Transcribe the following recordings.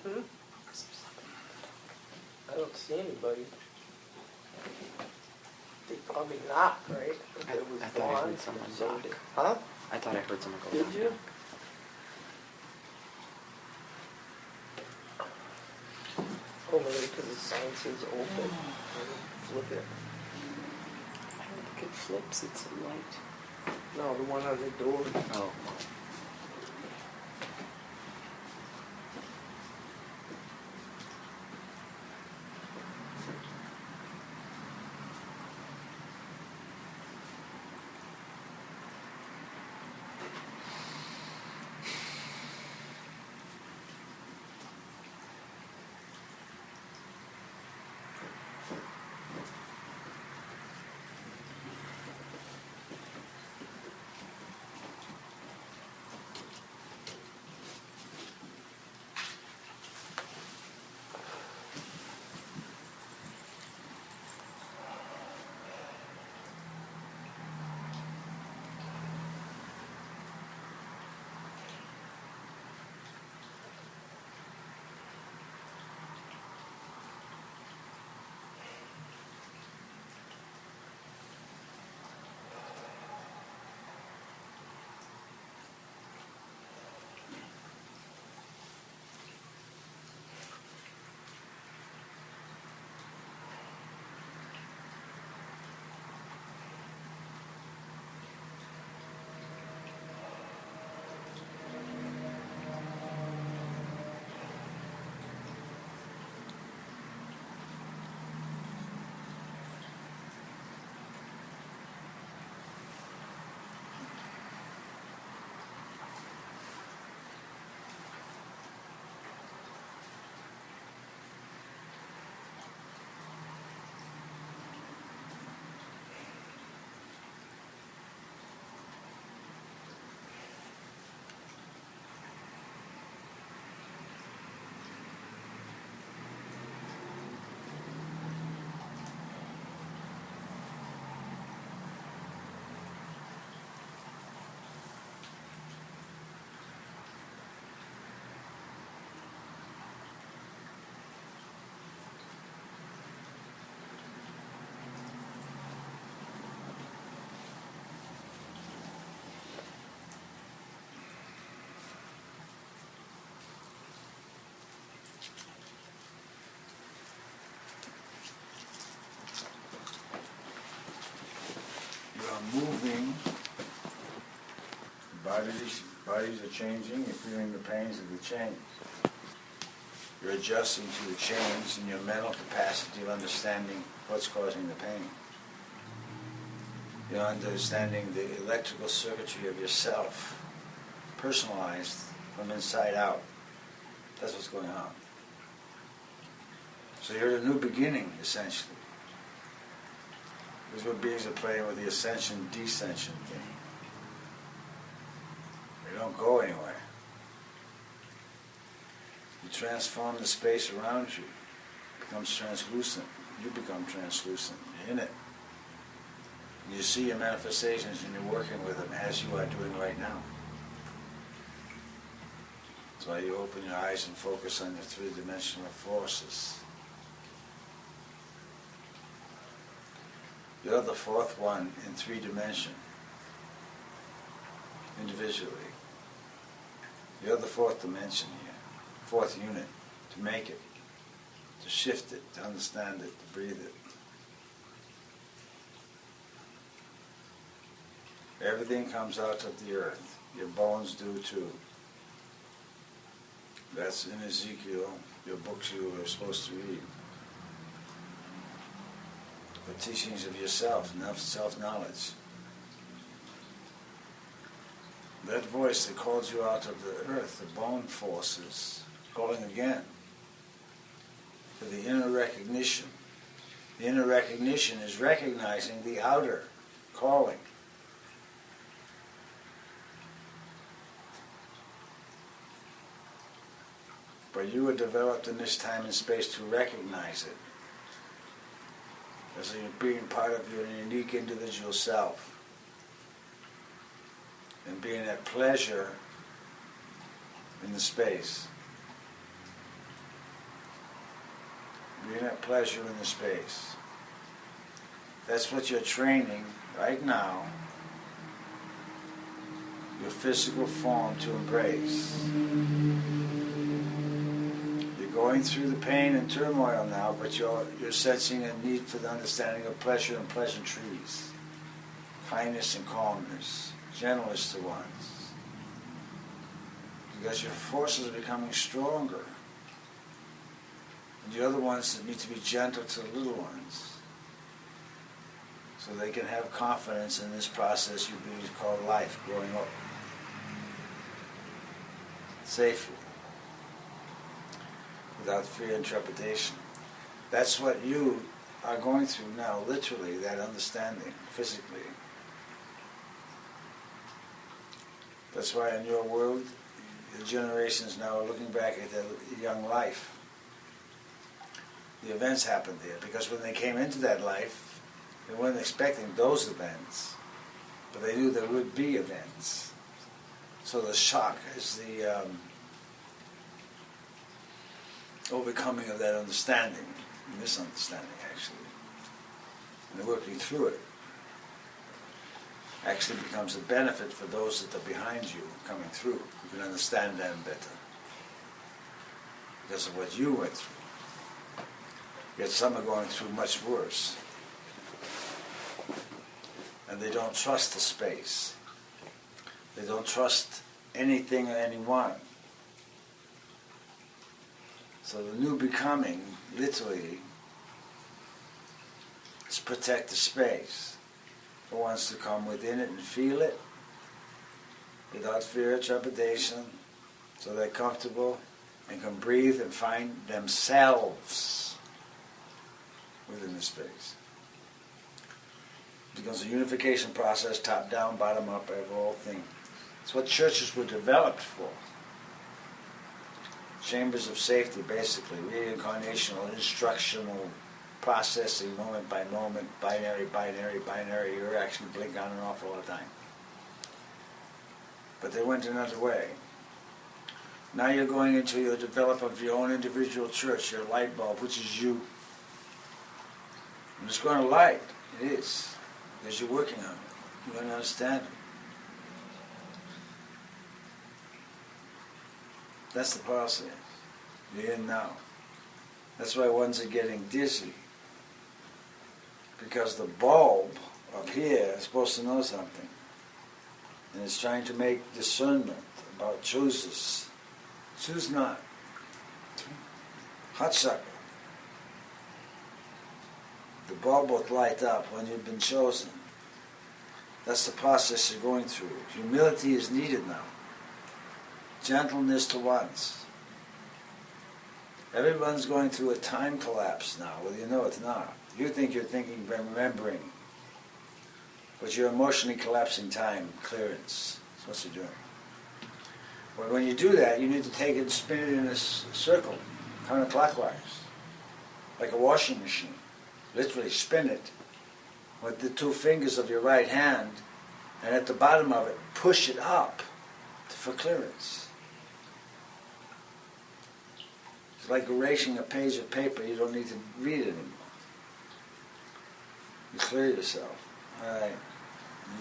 Hmm? I don't see anybody. They probably knocked, right? I thought I heard someone knock. Huh? I thought I heard someone go Did knock. you? Oh, maybe because the sign says open. Flip it. I don't think it flips, it's a light. No, the one on the door. Oh. Moving, bodies are changing, you're feeling the pains of the change. You're adjusting to the change in your mental capacity of understanding what's causing the pain. You're understanding the electrical circuitry of yourself, personalized from inside out. That's what's going on. So you're at a new beginning, essentially. This is what beings are playing with the ascension-descension thing. They don't go anywhere. You transform the space around you. It becomes translucent. You become translucent. You're in it. You see your manifestations and you're working with them as you are doing right now. That's why you open your eyes and focus on the three-dimensional forces. You're the fourth one in 3 dimension, individually. You're the fourth dimension here, fourth unit, to make it, to shift it, to understand it, to breathe it. Everything comes out of the earth. Your bones do too. That's in Ezekiel, your books you were supposed to read. The teachings of yourself, self-knowledge. That voice that calls you out of the earth, the bone forces, calling again for the inner recognition. The inner recognition is recognizing the outer calling. But you were developed in this time and space to recognize it as being part of your unique individual self. and being at pleasure in the space. Being at pleasure in the space. That's what you're training right now, your physical form to embrace. You're going through the pain and turmoil now, but you're sensing a need for the understanding of pleasure and pleasantries, kindness and calmness, gentleness to ones. Because your forces are becoming stronger. And you're the ones that need to be gentle to the little ones, so they can have confidence in this process you call life, growing up safely, without fear and trepidation. That's what you are going through now, literally, that understanding, physically. That's why in your world, the generations now are looking back at their young life. The events happened there, because when they came into that life, they weren't expecting those events, but they knew there would be events. So the shock is the overcoming of that understanding, misunderstanding actually, and working through it actually becomes a benefit for those that are behind you coming through. You can understand them better because of what you went through. Yet some are going through much worse. And they don't trust the space. They don't trust anything or anyone. So the new becoming, literally, is protect the space. It wants to come within it and feel it without fear or trepidation, so they're comfortable and can breathe and find themselves within the space. It becomes a unification process, top down, bottom up, of all things. It's what churches were developed for. Chambers of safety, basically, reincarnational, instructional, processing, moment by moment, binary, you're actually blink on and off all the time. But they went another way. Now you're going into your development of your own individual church, your light bulb, which is you. And it's going to light. It is. Because you're working on it. You're going to understand it. That's the process. You're in now. That's why ones are getting dizzy. Because the bulb up here is supposed to know something. And it's trying to make discernment about chooses. Choose not. Hot sucker. The bulb will light up when you've been chosen. That's the process you're going through. Humility is needed now. Gentleness to ones. Everyone's going through a time collapse now, whether you know it or not. You think you're thinking, remembering, but you're emotionally collapsing time, clearance. That's what you're doing. But when you do that, you need to take it and spin it in a circle, counterclockwise, like a washing machine. Literally spin it with the two fingers of your right hand, and at the bottom of it, push it up for clearance. It's like erasing a page of paper you don't need to read anymore. You clear yourself. All right.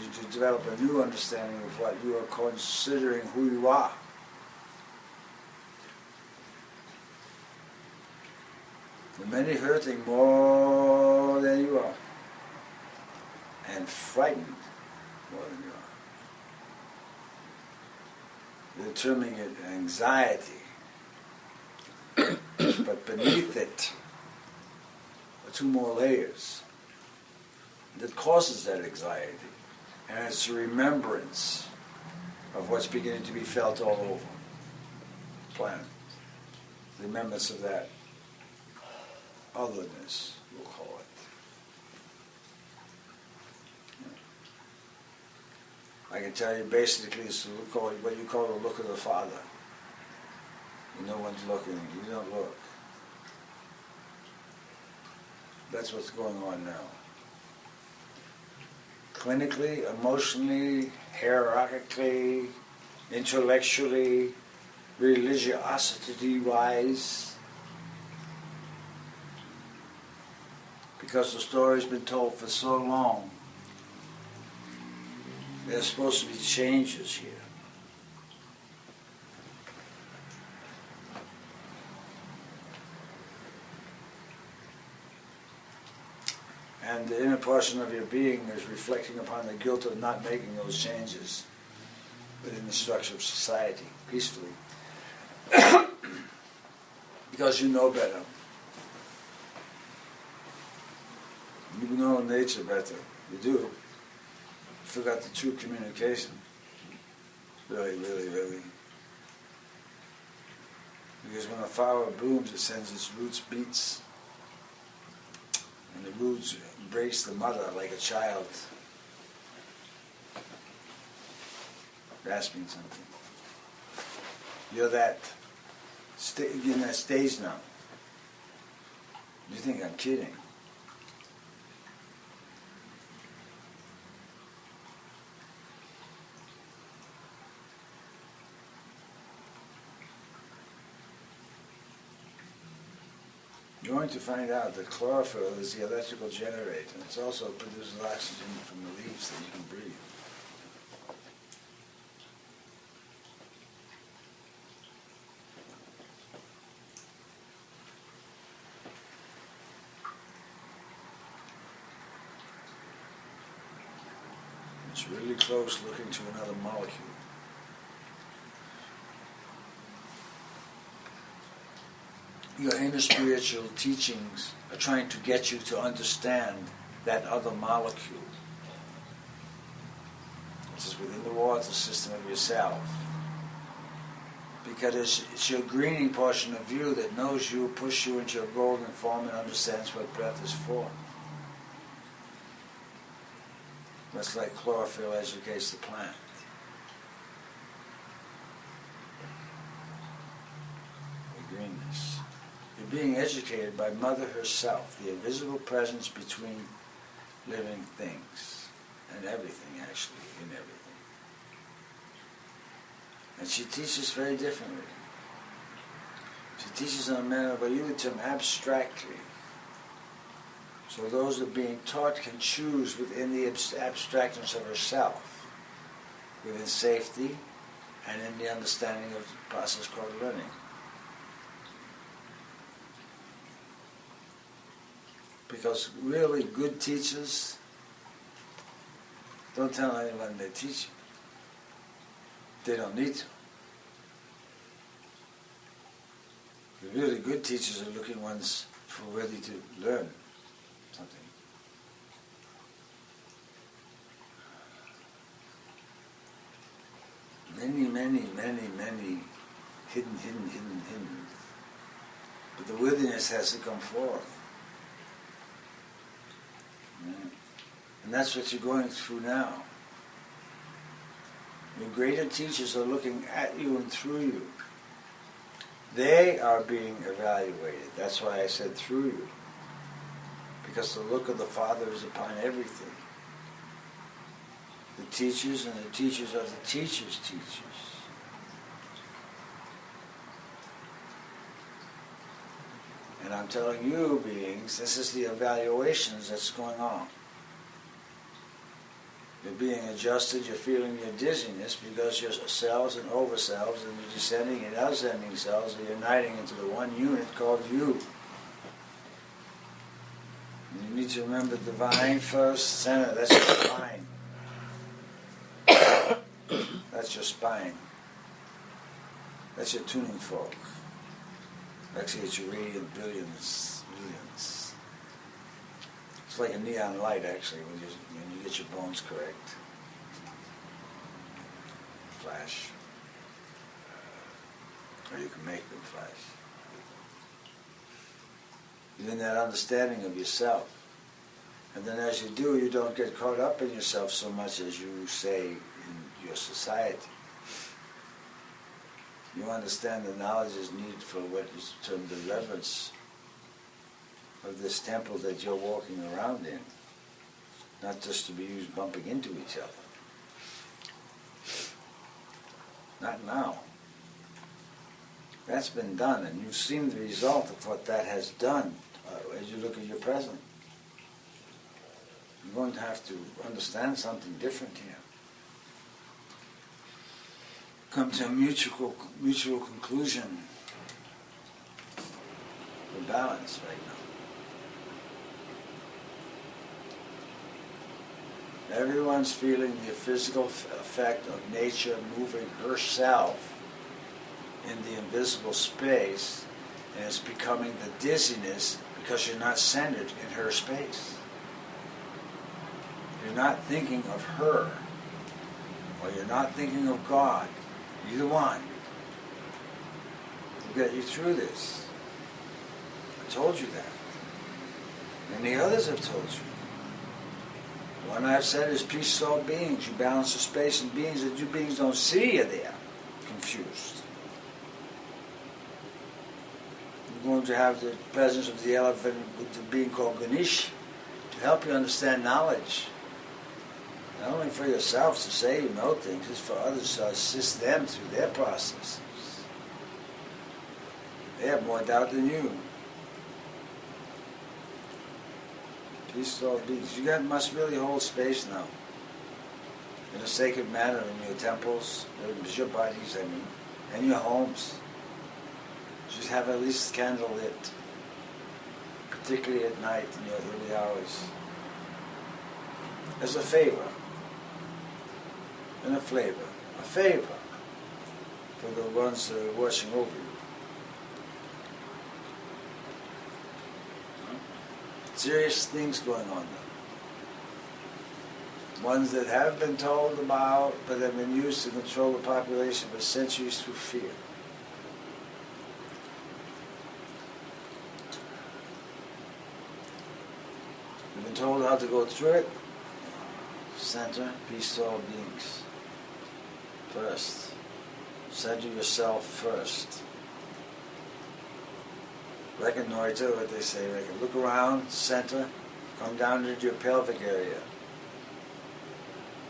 You develop a new understanding of what you are considering who you are. The many hurting more than you are, and frightened more than you are. They're terming it anxiety, but beneath it are two more layers that causes that anxiety, and it's a remembrance of what's beginning to be felt all over the planet. The remembrance of that otherness, we'll call it. I can tell you basically it's what you call the look of the Father. When no one's looking, you don't look. That's what's going on now. clinically, emotionally, hierarchically, intellectually, religiosity-wise, because the story's been told for so long. There's supposed to be changes here. And the inner portion of your being is reflecting upon the guilt of not making those changes within the structure of society, peacefully. Because you know better. You know nature better. You do. You forgot the true communication. Really, really, really. Because when a flower blooms, it sends its roots beats. And the roots embrace the mother like a child grasping something. You're that in that stage now. You think I'm kidding? You're going to find out that chlorophyll is the electrical generator. It also produces oxygen from the leaves that you can breathe. It's really close looking to another molecule. Your inner spiritual teachings are trying to get you to understand that other molecule, which is within the water system of yourself. Because it's your greening portion of you that knows you, pushes you into your golden form and understands what breath is for. That's like chlorophyll educates the plant. The greenness. You're being educated by Mother herself, the invisible presence between living things and everything, actually, in everything. And she teaches very differently. She teaches in a manner by using the term abstractly. So those that are being taught can choose within the abstractness of herself, within safety, and in the understanding of the process called learning. Because really good teachers don't tell anyone they teach. They don't need to. The really good teachers are looking ones for ready to learn something. Many, many, many, many hidden. But the worthiness has to come forth. And that's what you're going through now. Your greater teachers are looking at you and through you. They are being evaluated. That's why I said through you. Because the look of the Father is upon everything. The teachers and the teachers of the teachers' teachers. And I'm telling you, beings, this is the evaluations that's going on. You're being adjusted, you're feeling your dizziness because your cells and overcells and your descending and ascending cells are uniting into the one unit called you. And you need to remember divine first, center, that's your spine. That's your spine. That's your tuning fork. Actually, it's your radiant brilliance. It's like a neon light, actually, when you get your bones correct. Flash. Or you can make them flash. You're in that understanding of yourself. And then as you do, you don't get caught up in yourself so much as you say in your society. You understand the knowledge is needed for what is termed the reverence of this temple that you're walking around in. not just to be used bumping into each other. Not now. That's been done, and you've seen the result of what that has done as you look at your present. You're going to have to understand something different here. Come to a mutual conclusion for balance right now. Everyone's feeling the physical effect of nature moving herself in the invisible space, and it's becoming the dizziness because you're not centered in her space. You're not thinking of her, or you're not thinking of God. Either one will get you through this. I told you that. Many others have told you. One I've said is peace to all beings. You balance the space and beings that you beings don't see are there, confused. You're going to have the presence of the elephant with the being called Ganesh to help you understand knowledge. Not only for yourself to say you know things, it's for others to assist them through their processes. They have more doubt than you. Peace to all beings. You must really hold space now. In a sacred manner in your temples, your bodies, and your homes. Just have at least a candle lit, particularly at night in your early hours. As a favor and a flavor. A favor for the ones that are watching over you. Serious things going on now. Ones that have been told about, but have been used to control the population for centuries through fear. You've been told how to go through it. Center, peace to all beings. First. Center yourself first. Reconnoiter, what they say, look around, center, come down into your pelvic area.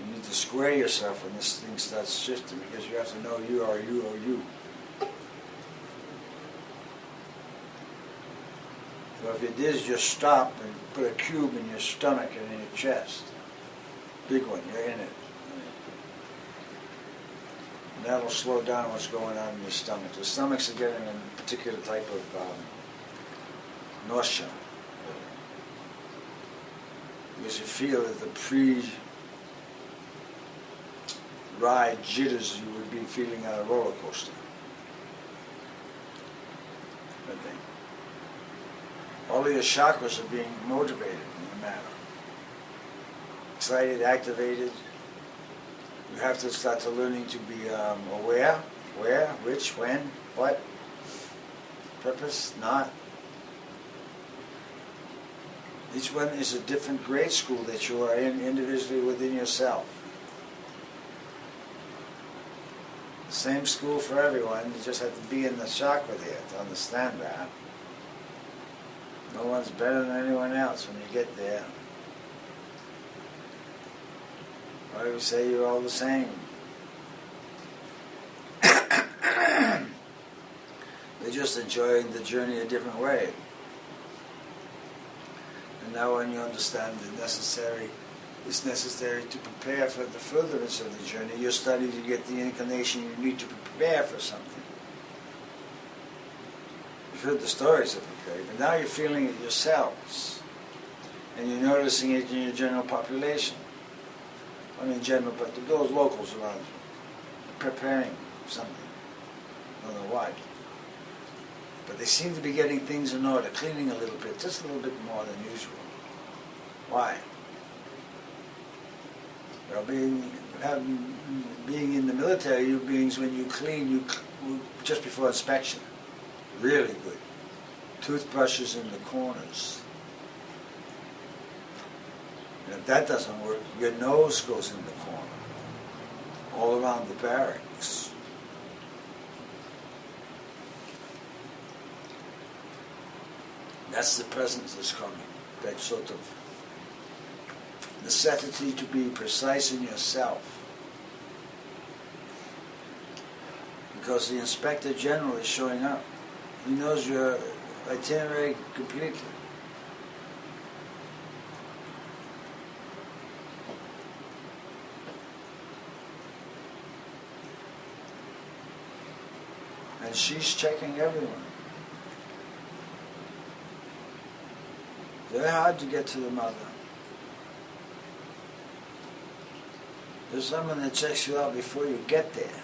You need to square yourself when this thing starts shifting, because you have to know you are you or you. So if you did is just stop and put a cube in your stomach and in your chest. Big one, you're in it. And that'll slow down what's going on in your stomach. The stomachs are getting a particular type of nausea. Because you feel that the pre-ride jitters you would be feeling on a roller coaster. I think. All of your chakras are being motivated in a manner. Excited, activated. You have to start to learning to be aware, where, which, when, what, purpose, not. Each one is a different grade school that you are in individually within yourself. The same school for everyone, you just have to be in the chakra there to understand that. No one's better than anyone else when you get there. Why do we say you're all the same? They're just enjoying the journey a different way. And now when you understand it's necessary to prepare for the furtherance of the journey, you're starting to get the inclination you need to prepare for something. You've heard the stories of preparing, but now you're feeling it yourselves. And you're noticing it in your general population. I mean general, but those locals around you. Preparing something. I don't know why. But they seem to be getting things in order, cleaning a little bit, just a little bit more than usual. Why? Well, being in the military, you beings, when you clean, just before inspection. Really good. Toothbrushes in the corners. And if that doesn't work, your nose goes in the corner. All around the barracks. That's the presence that's coming. That sort of necessity to be precise in yourself. Because the Inspector General is showing up. He knows your itinerary completely. And she's checking everyone. Very hard to get to the mother. There's someone that checks you out before you get there.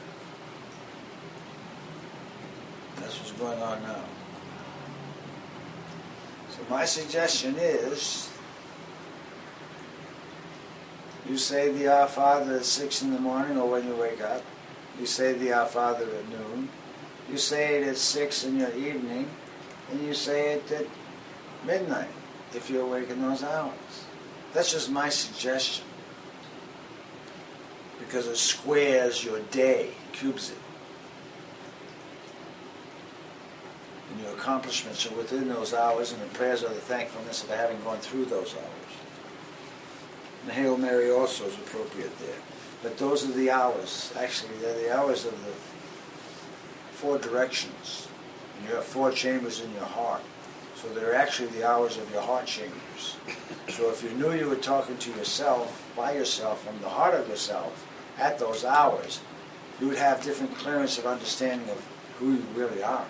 That's what's going on now. So my suggestion is, you say the Our Father at 6 in the morning or when you wake up. You say the Our Father at noon. You say it at 6 in your evening. And you say it at midnight if you're awake in those hours. That's just my suggestion. Because it squares your day, cubes it. And your accomplishments are within those hours, and the prayers are the thankfulness of having gone through those hours. And the Hail Mary also is appropriate there. But those are the hours. Actually, they're the hours of the 4 directions. And you have 4 chambers in your heart. So they're actually the hours of your heart chambers. So if you knew you were talking to yourself, by yourself, from the heart of yourself, at those hours, you would have different clearance of understanding of who you really are.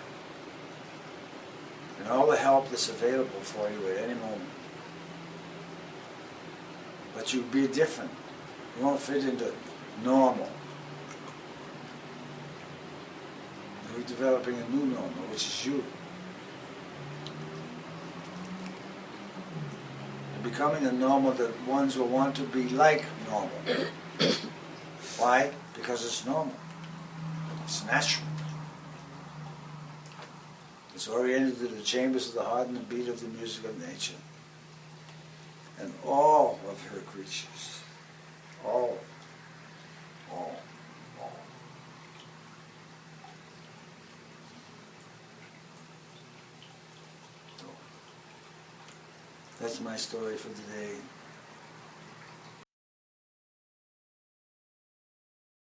And all the help that's available for you at any moment. But you'll be different. You won't fit into normal. You're developing a new normal, which is you. You're becoming a normal that ones will want to be like normal. Why? Because it's normal. It's natural. It's oriented to the chambers of the heart and the beat of the music of nature. And all of her creatures, all. That's my story for today.